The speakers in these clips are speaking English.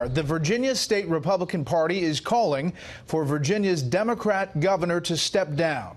The Virginia State Republican Party is calling for Virginia's Democrat governor to step down.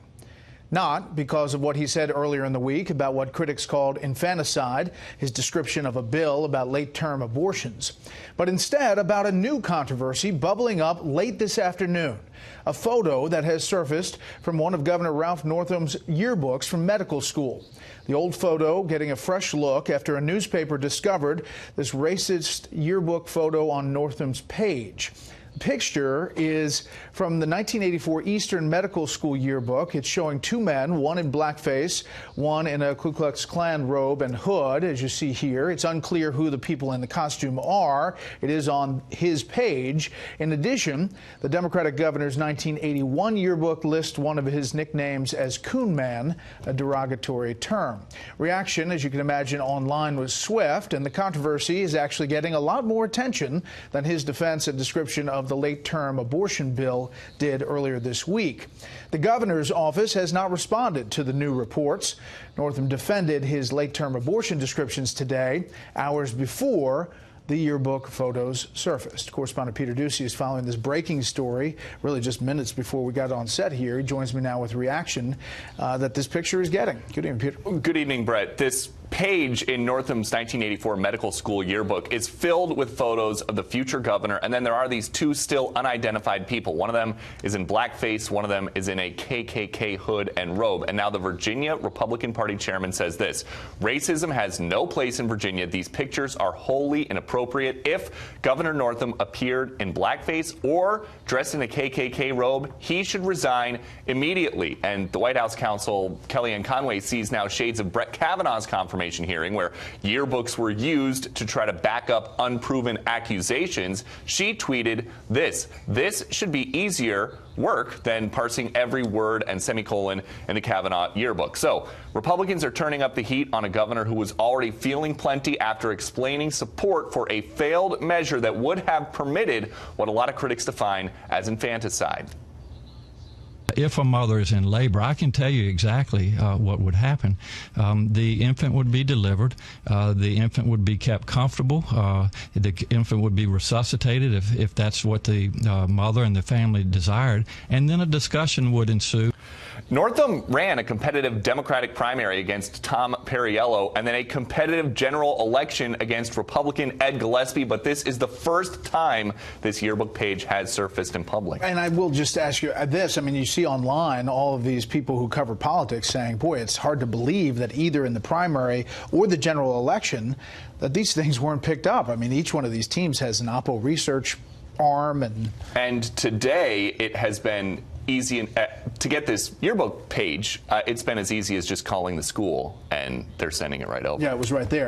Not because of what he said earlier in the week about what critics called infanticide, his description of a bill about late-term abortions, but instead about a new controversy bubbling up late this afternoon. A photo that has surfaced from one of Governor Ralph Northam's yearbooks from medical school. The old photo getting a fresh look after a newspaper discovered this racist yearbook photo on Northam's page. The picture is from the 1984 Eastern Medical School yearbook. It's showing two men, one in blackface, one in a Ku Klux Klan robe and hood, as you see here. It's unclear who the people in the costume are. It is on his page. In addition, the Democratic governor's 1981 yearbook lists one of his nicknames as Coon Man, a derogatory term. Reaction, as you can imagine, online was swift, and the controversy is actually getting a lot more attention than his defense and description of the late-term abortion bill did earlier this week. The governor's office has not responded to the new reports. Northam defended his late-term abortion descriptions today, hours before the yearbook photos surfaced. Correspondent Peter Ducey is following this breaking story, really just minutes before we got on set here. He joins me now with reaction that this picture is getting. Good evening, Peter. Good evening, Brett. This page in Northam's 1984 medical school yearbook is filled with photos of the future governor, and then there are these two still unidentified people. One of them is in blackface, one of them is in a KKK hood and robe. And now the Virginia Republican Party chairman says this: racism has no place in Virginia. These pictures are wholly inappropriate. If Governor Northam appeared in blackface or dressed in a KKK robe, he should resign immediately. And the White House counsel Kellyanne Conway sees now shades of Brett Kavanaugh's confirmation hearing, where yearbooks were used to try to back up unproven accusations. She tweeted this: "This should be easier work than parsing every word and semicolon in the Kavanaugh yearbook." So Republicans are turning up the heat on a governor who was already feeling plenty after explaining support for a failed measure that would have permitted what a lot of critics define as infanticide. If a mother is in labor, I can tell you exactly what would happen. The infant would be delivered. The infant would be kept comfortable. The infant would be resuscitated if that's what the mother and the family desired. And then a discussion would ensue. Northam ran a competitive Democratic primary against Tom Perriello and then a competitive general election against Republican Ed Gillespie, but this is the first time this yearbook page has surfaced in public. And I will just ask you this. I mean, you see online all of these people who cover politics saying, boy, it's hard to believe that either in the primary or the general election that these things weren't picked up. I mean, each one of these teams has an Oppo research arm. And today it has been easy to get this yearbook page. It's been as easy as just calling the school, and they're sending it right over. Yeah, it was right there.